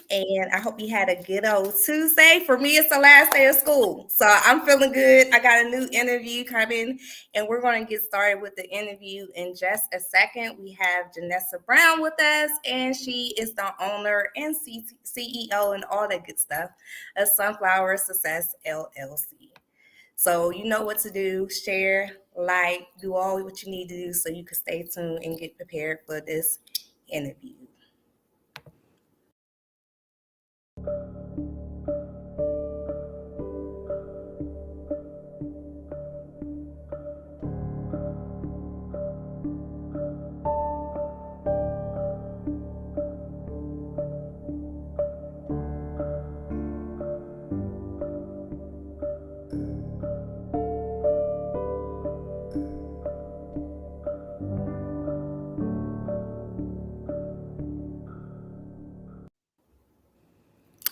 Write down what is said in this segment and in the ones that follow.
And I hope you had a good old Tuesday. For me, it's the last day of school. So I'm feeling good. I got a new interview coming, and we're going to get started with the interview in just a second. We have Janessa Brown with us, and she is the owner and CEO and all that good stuff of Sunflower Success LLC. So you know what to do. Share, like, do all what you need to do so you can stay tuned and get prepared for this interview.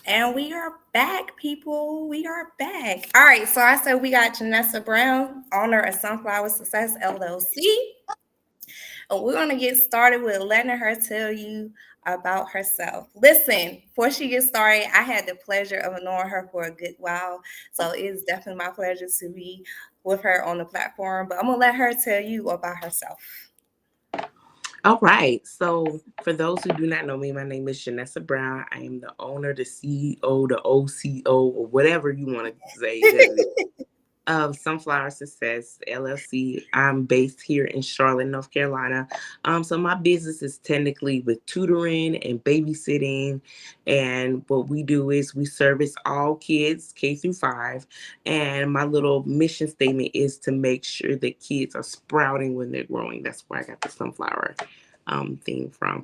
And we are back, people. We are back. All right. So I said we got Janessa Brown, owner of Sunflower Success LLC. And we're going to get started with letting her tell you about herself. Listen, before she gets started, I had the pleasure of knowing her for a good while. So it's definitely my pleasure to be with her on the platform. But I'm going to let her tell you about herself. All right. So, for those who do not know me, my name is Janessa Brown. I am the owner, the CEO, the OCO, or whatever you want to say, of Sunflower Success LLC. I'm based here in Charlotte, North Carolina. So my business is technically with tutoring and babysitting, and what we do is we service all kids K through 5. And my little mission statement is to make sure that kids are sprouting when they're growing. That's where I got the sunflower thing from.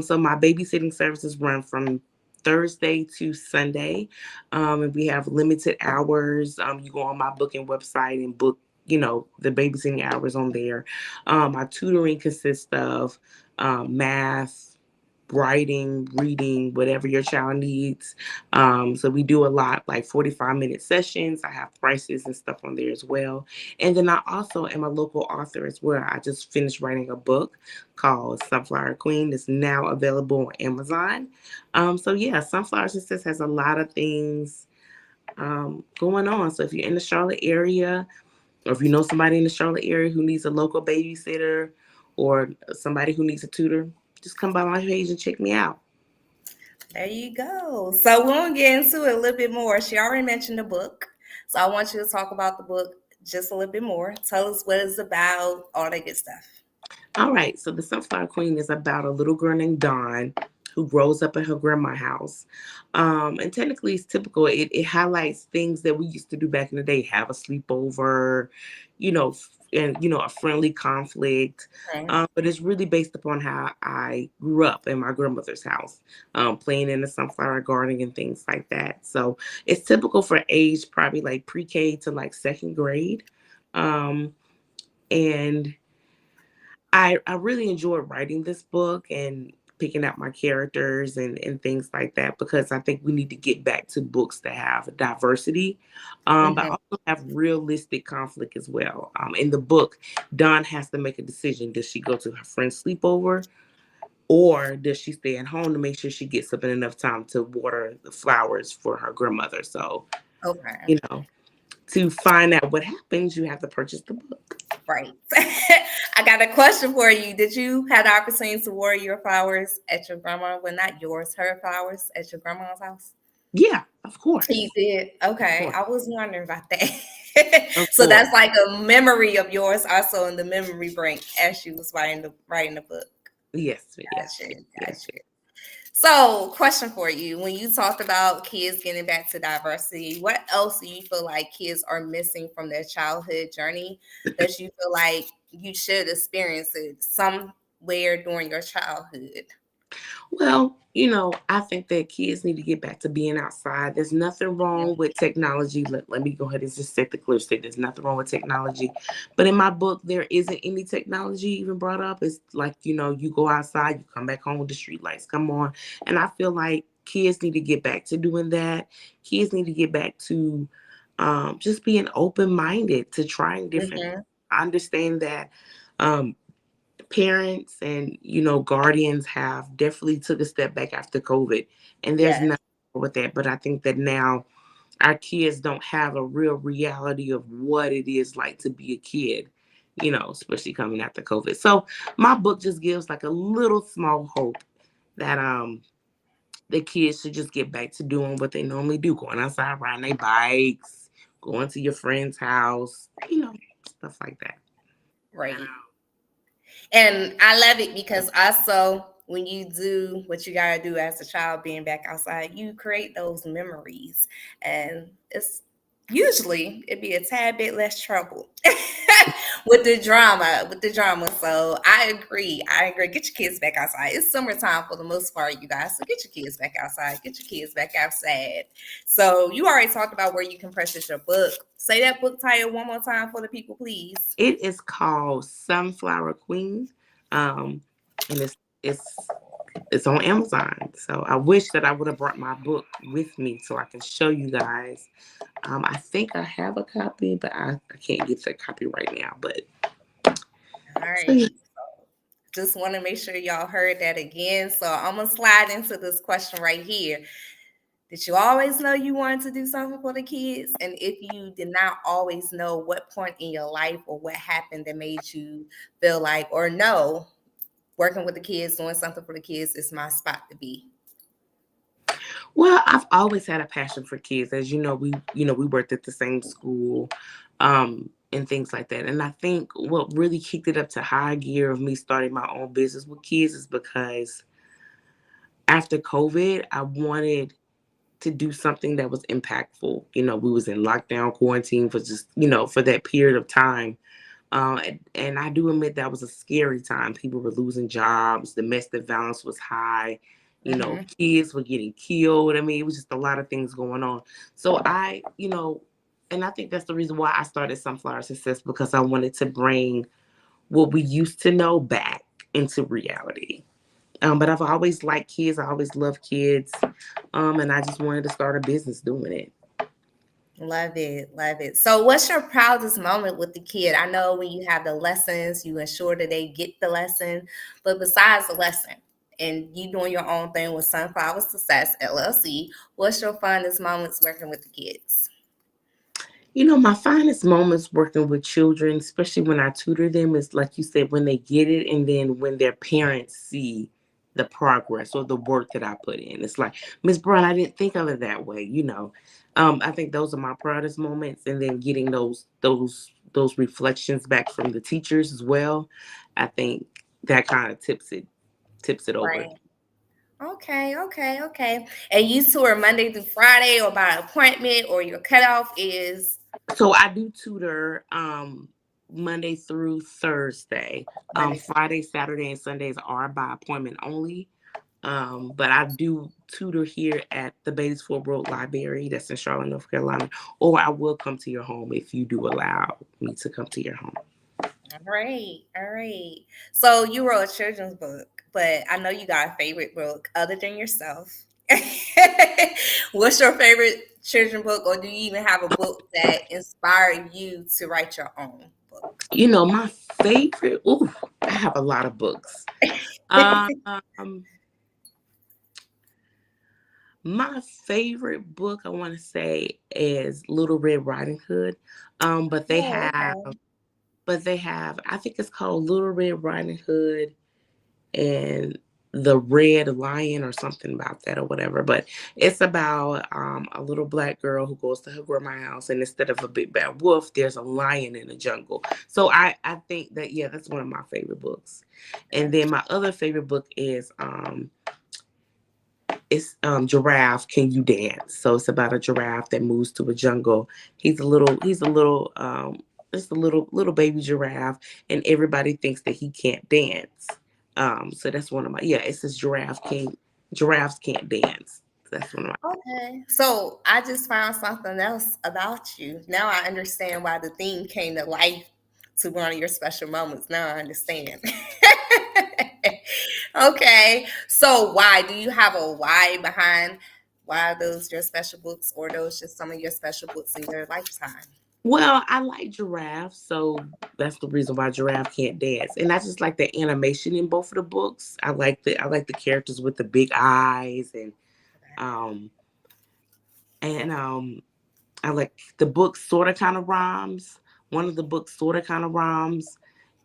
So my babysitting services run from Thursday to Sunday. And we have limited hours. You go on my booking website and book, the babysitting hours on there. My tutoring consists of math, writing, reading, whatever your child needs. So we do a lot, like 45-minute sessions. I have prices and stuff on there as well. And then I also am a local author as well. I just finished writing a book called Sunflower Queen that's now available on Amazon. So yeah, Sunflower Success has a lot of things going on. So if you're in the Charlotte area, or if you know somebody in the Charlotte area who needs a local babysitter or somebody who needs a tutor, just come by my page and check me out. There you go. So we'll get into it a little bit more. She already mentioned the book. So I want you to talk about the book just a little bit more. Tell us what it's about, all that good stuff. All right, so the Sunflower Queen is about a little girl named Dawn who grows up at her grandma's house. And technically, it's typical. It highlights things that we used to do back in the day: have a sleepover, and a friendly conflict. Okay. But it's really based upon how I grew up in my grandmother's house, playing in the sunflower garden and things like that. So it's typical for age probably like pre-K to like second grade. Um, and I really enjoyed writing this book and picking out my characters and things like that, because I think we need to get back to books that have diversity, but Mm-hmm. also have realistic conflict as well. In the book, Dawn has to make a decision. Does she go to her friend's sleepover, or does she stay at home to make sure she gets up in enough time to water the flowers for her grandmother? So, Okay. you know, to find out what happens, you have to purchase the book. Right. I got a question for you. Did you have the opportunity to water your flowers at your grandma? Well, not yours, her flowers at your grandma's house? Yeah, of You course. did. Of Okay. course. I was wondering about that. Of So course. that's like a memory of yours also in the memory bank as she was writing the book. Yes, yes, Gotcha. yes, yes, Gotcha. yes. So, question for you. When you talked about kids getting back to diversity, what else do you feel like kids are missing from their childhood journey that you feel like you should experience it somewhere during your childhood? Well, I think that kids need to get back to being outside. There's nothing wrong with technology. Let me go ahead and just set the clear state. There's nothing wrong with technology. But in my book, there isn't any technology even brought up. It's like, you go outside, you come back home, the street lights come on. And I feel like kids need to get back to doing that. Kids need to get back to just being open minded to trying different. Mm-hmm. I understand that. Um, parents and guardians have definitely took a step back after COVID, and there's Yes. nothing wrong with that. But I think that now our kids don't have a real reality of what it is like to be a kid, especially coming after COVID. So my book just gives like a little small hope that the kids should just get back to doing what they normally do, going outside, riding their bikes, going to your friend's house, stuff like that. Right. And I love it because also when you do what you gotta do as a child, being back outside, you create those memories, and it's usually it'd be a tad bit less trouble with the drama. So I agree. I agree. Get your kids back outside. It's summertime for the most part, you guys. So get your kids back outside. Get your kids back outside. So you already talked about where you can purchase your book. Say that book title one more time for the people, please. It is called Sunflower Queen, and it's on Amazon. So I wish that I would have brought my book with me so I can show you guys. I think I have a copy, but I can't get the copy right now. But All so, yeah. right. Just want to make sure y'all heard that again. So I'm gonna slide into this question right here. Did you always know you wanted to do something for the kids? And if you did not always know, what point in your life or what happened that made you feel like, or no, working with the kids, doing something for the kids is my spot to be? Well, I've always had a passion for kids. As we worked at the same school, and things like that. And I think what really kicked it up to high gear of me starting my own business with kids is because after COVID, I wanted to do something that was impactful. We was in lockdown quarantine for just, for that period of time. And I do admit that was a scary time. People were losing jobs. Domestic violence was high. Mm-hmm. Kids were getting killed. I mean, it was just a lot of things going on. So and I think that's the reason why I started Sunflower Success, because I wanted to bring what we used to know back into reality. But I've always liked kids. I always loved kids. And I just wanted to start a business doing it. Love it. Love it. So, what's your proudest moment with the kid? I know when you have the lessons, you ensure that they get the lesson. But besides the lesson and you doing your own thing with Sunflower Success LLC, what's your fondest moments working with the kids? My finest moments working with children, especially when I tutor them, is like you said, when they get it, and then when their parents see the progress or the work that I put in. It's like, Miss Brown, I didn't think of it that way. I think those are my proudest moments, and then getting those reflections back from the teachers as well. I think that kind of tips it over. Right. Okay. And you tour Monday through Friday or by appointment, or your cutoff is So I do tutor Monday through Thursday. Monday through Friday, Saturday, and Sundays are by appointment only. But I do tutor here at the Batesford Road Library, that's in Charlotte, North Carolina, or I will come to your home if you do allow me to come to your home. All right. So you wrote a children's book, but I know you got a favorite book other than yourself. What's your favorite children's book, or do you even have a book that inspired you to write your own book? My favorite, I have a lot of books. Um, my favorite book I want to say is Little Red Riding Hood. But they Oh, have, okay. I think it's called Little Red Riding Hood and the Red Lion or something about that or whatever. But it's about a little black girl who goes to her grandma's house, and instead of a big bad wolf, there's a lion in the jungle. So I think that, yeah, that's one of my favorite books. And then my other favorite book is it's Giraffe, Can You Dance? So it's about a giraffe that moves to a jungle. It's a little baby giraffe, and everybody thinks that he can't dance. So that's one of my, yeah, it says Giraffes can't dance. That's one of my. Okay. So I just found something else about you. Now I understand why the theme came to life to one of your special moments. Now I understand. Okay. So why? Do you have a why behind why those your special books, or those just some of your special books in your lifetime? Well, I like giraffes, so that's the reason why giraffe can't dance. And I just like the animation in both of the books. I like the characters with the big eyes um and I like the book sort of kind of rhymes. One of the books sort of kind of rhymes.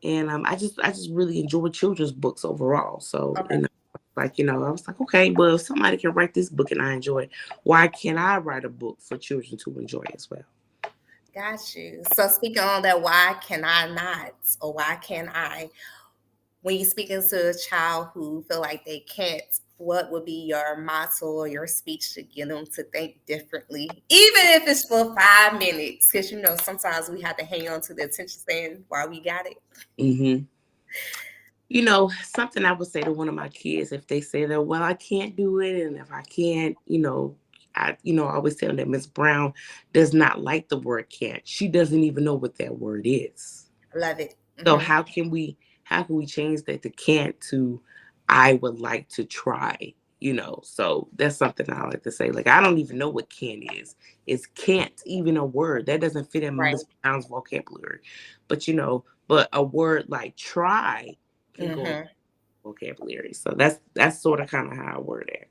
And I just really enjoy children's books overall. So, Okay. I was like, okay, well, if somebody can write this book and I enjoy it, why can't I write a book for children to enjoy as well? Got you. So speaking on that, why can I not, or why can I? When you're speaking to a child who feel like they can't, what would be your motto or your speech to get them to think differently, even if it's for 5 minutes? Because sometimes we have to hang on to the attention span while we got it. Hmm. Something I would say to one of my kids if they say that, well, I can't do it, and if I can't, I always tell them that Miss Brown does not like the word can't. She doesn't even know what that word is. I love it. So Hmm. how can we change that to can't to I would like to try? So that's something I like to say. Like, I don't even know what can is. Is can't even a word that doesn't fit in Right. Miss Brown's vocabulary? But a word like try can go in Hmm. vocabulary. So that's sort of kind of how I word it.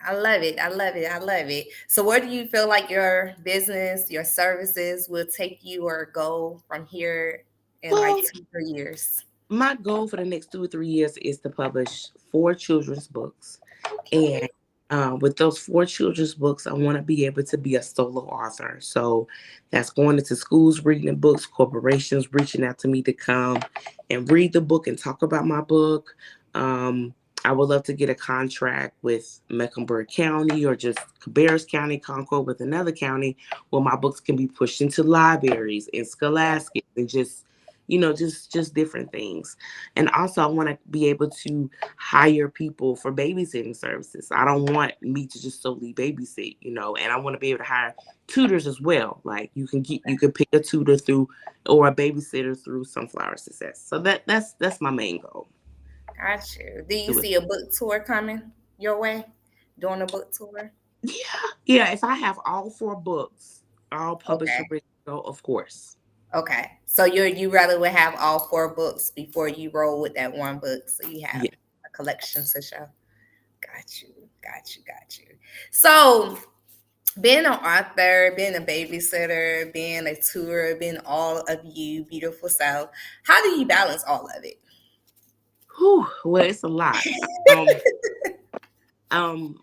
I love it. I love it. I love it. So, where do you feel like your business, your services will take you or go from here in like Well, 2, 3 years? my goal for the next 2 or 3 years is to publish 4 children's books. And Okay. with those 4 children's books, I want to be able to be a solo author. So that's going into schools, reading the books, corporations reaching out to me to come and read the book and talk about my book. Um, I would love to get a contract with Mecklenburg County or just Cabarrus County, Concord with another county where my books can be pushed into libraries and scholastics and just different things. And also, I want to be able to hire people for babysitting services. I don't want me to just solely babysit, and I want to be able to hire tutors as well. Like you can pick a tutor through or a babysitter through Sunflower Success. So that's my main goal. Got you. Do you Do it. see a book tour coming your way? Doing a book tour? Yeah, yeah. If I have all 4 books, all published Okay. and ready to go, of course. Okay. So you rather would have all 4 books before you roll with that one book, so you have Yeah. a collection to show. Got you. Got you. Got you. So being an author, being a babysitter, being a tutor, being all of you beautiful self, how do you balance all of it? Whew, well, it's a lot. Um, um,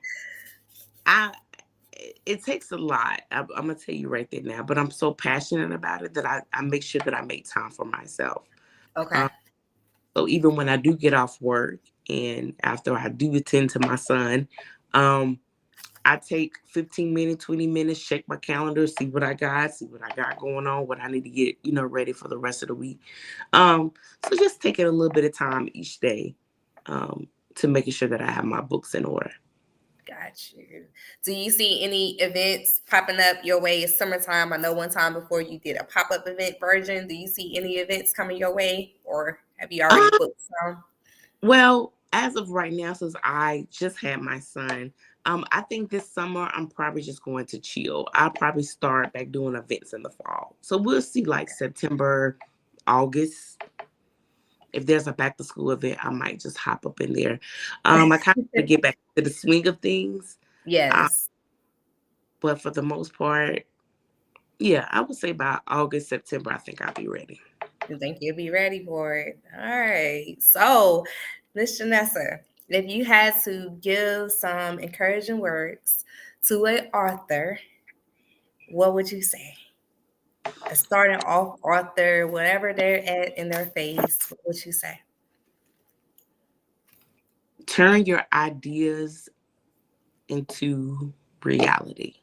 I it takes a lot. I'm gonna tell you right there now, but I'm so passionate about it that I make sure that I make time for myself. Okay. Um, so even when I do get off work and after I do attend to my son, um, I take 15 minutes, 20 minutes, check my calendar, see what I got going on, what I need to get, ready for the rest of the week. So just taking a little bit of time each day to making sure that I have my books in order. Got you. Do you see any events popping up your way? It's summertime. I know one time before you did a pop up event version. Do you see any events coming your way, or have you already Um, booked some? well, as of right now, since I just had my son, I think this summer I'm probably just going to chill. I'll probably start back doing events in the fall. So we'll see, like September, August. If there's a back to school event, I might just hop up in there. I kind of want to get back to the swing of things. Uh, Yes. but for the most part, yeah, I would say by August, September, I think I'll be ready. You think you'll be ready for it? All right. So, Miss Janessa, if you had to give some encouraging words to an author, what would you say? A starting off author, whatever they're at in their phase, what would you say? Turn your ideas into reality.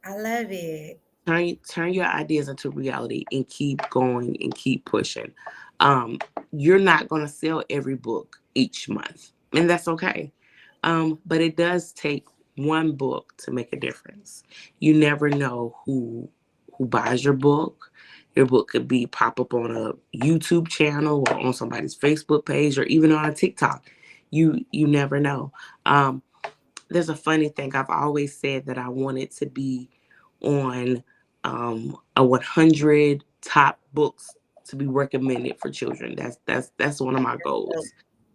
I love it. Turn your ideas into reality and keep going and keep pushing. Um, you're not going to sell every book each month, and that's okay. But it does take one book to make a difference. You never know who buys your book. Your book could be pop up on a YouTube channel or on somebody's Facebook page or even on a TikTok. You never know. Um, there's a funny thing. I've always said that I wanted to be on a 100 top books to be recommended for children. That's one of my So goals.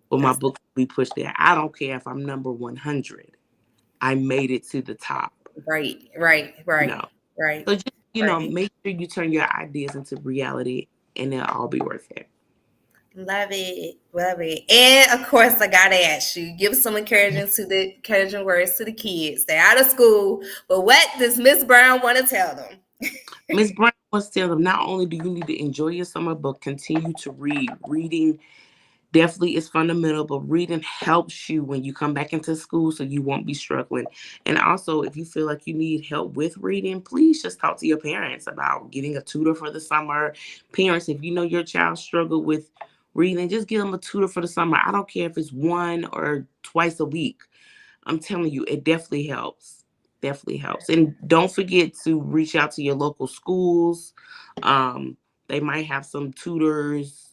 For my that's books to be pushed there. I don't care if I'm number 100. I made it to the top. right, You know. right, So just right. make sure you turn your ideas into reality, and it'll all be worth it. Love it, love it. And of course, I gotta ask you, give some encouraging words to the kids. They're out of school, but what does Miss Brown want to tell them? Miss Brown wants to tell them not only do you need to enjoy your summer, but continue to read. Reading definitely is fundamental, but reading helps you when you come back into school so you won't be struggling. And also, if you feel like you need help with reading, please just talk to your parents about getting a tutor for the summer. Parents, if you know your child struggle with reading, just give them a tutor for the summer. I don't care if it's one or twice a week. I'm telling you, it definitely helps. Definitely helps. And don't forget to reach out to your local schools. Um, they might have some tutors,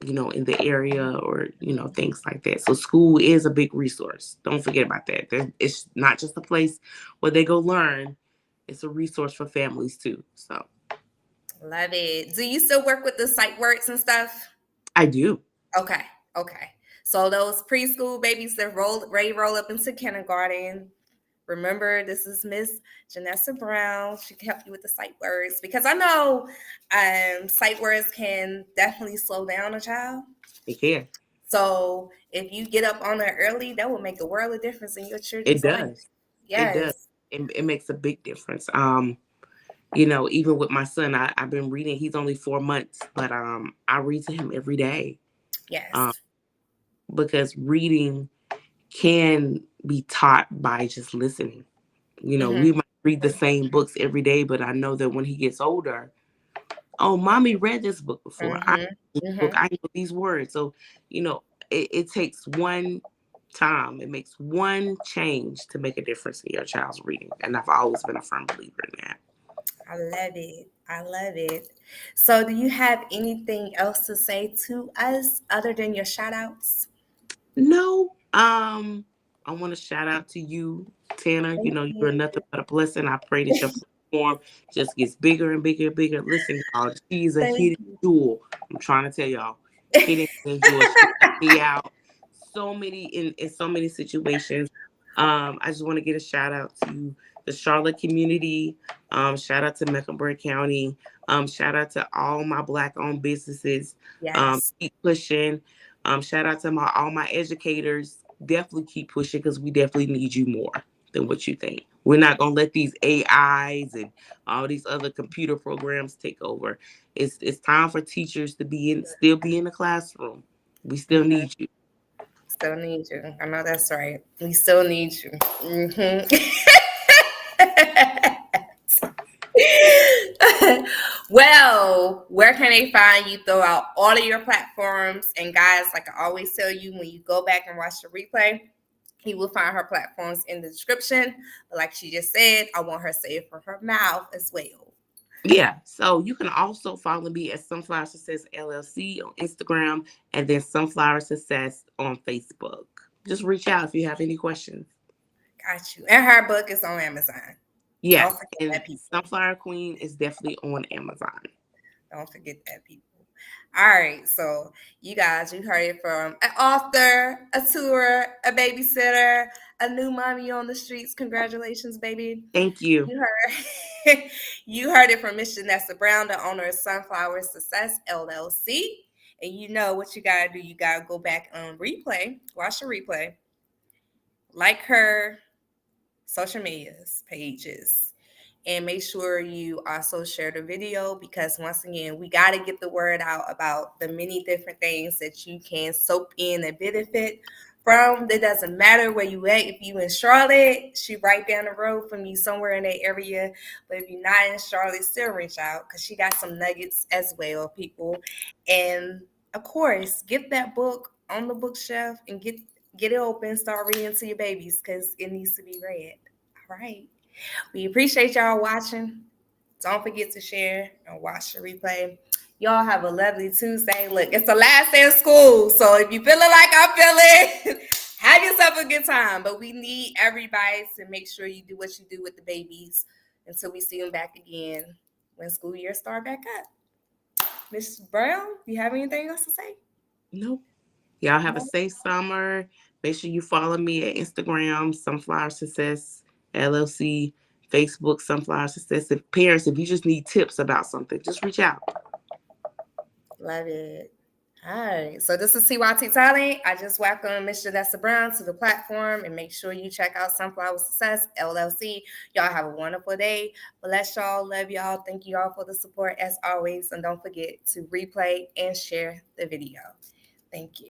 in the area, or, things like that. So school is a big resource. Don't forget about that. It's not just a place where they go learn. It's a resource for families too. So Love it. Do you still work with the sight words and stuff? I do. Okay, okay. So those preschool babies that ready to roll up into kindergarten. Remember, this is Miss Janessa Brown. She can help you with the sight words because I know sight words can definitely slow down a child. It can. So if you get up on there early, that will make a world of difference in your It children's life. does. It does. Yes, It makes a big difference. Even with my son, I've been reading. He's only 4 months, but I read to him every day. Um, yes. because reading can be taught by just listening. Mm-hmm. We might read the same books every day, but I know that when he gets older, oh, mommy read this book before. I Mm-hmm. this book, Mm-hmm. I know these words. So, it takes one time, it makes one change to make a difference in your child's reading. And I've always been a firm believer in that. I love it. I love it. So, do you have anything else to say to us other than your shout outs? No, I want to shout out to you, Tanner. Thank You're you. nothing but a blessing. I pray that your platform just gets bigger and bigger and bigger. Listen, y'all, she's a Thank hidden jewel. I'm trying to tell y'all, hidden jewel. She helped me out so many in so many situations. I just want to get a shout out to the Charlotte community. Shout out to Mecklenburg County. Shout out to all my Black-owned businesses. Yes. Keep pushing. Shout out to all my educators. Definitely keep pushing because we definitely need you more than what you think. We're not gonna let these AIs and all these other computer programs take over. It's time for teachers to still be in the classroom. We still Mhm. need you. Still need you. I know that's right. We still need you. Mhm. Well, where can they find you throughout all of your platforms? And guys, like I always tell you, when you go back and watch the replay, you will find her platforms in the description. But like she just said, I want her to say it from her mouth as well. Yeah. So you can also follow me at Sunflower Success LLC on Instagram, and then Sunflower Success on Facebook. Just reach out if you have any questions. Got you. And her book is on Amazon. Don't Yes, forget and that, people. Sunflower Queen is definitely on Amazon. Don't forget that, people. All right, so you guys, you heard it from an author, a tour, a babysitter, a new mommy on the streets. Congratulations, baby. Thank you. You heard you heard it from Miss Janessa Brown, the owner of Sunflower Success LLC. And you know what you gotta do. You gotta go back on replay, watch the replay, like her social medias pages, and make sure you also share the video because once again we got to get the word out about the many different things that you can soak in and benefit from. It doesn't matter where you at. If you in Charlotte, she right down the road from you somewhere in that area. But if you're not in Charlotte, still reach out because she got some nuggets as well, people. And of course, get that book on the bookshelf and get it open, start reading to your babies because it needs to be read. All right. We appreciate y'all watching. Don't forget to share and watch the replay. Y'all have a lovely Tuesday. Look, it's the last day of school. So if you feeling like I'm feeling, have yourself a good time. But we need everybody to make sure you do what you do with the babies until we see them back again. when school year start back up. Miss Brown, you have anything else to say? Nope. Y'all have a No? safe summer. Make sure you follow me at Instagram, Sunflower Success LLC, Facebook, Sunflower Success. If parents, if you just need tips about something, just reach out. Love it. All right. So this is TYT Talent. I just welcome Miss Janessa Brown to the platform and make sure you check out Sunflower Success LLC. Y'all have a wonderful day. Bless y'all. Love y'all. Thank you all for the support as always. And don't forget to replay and share the video. Thank you.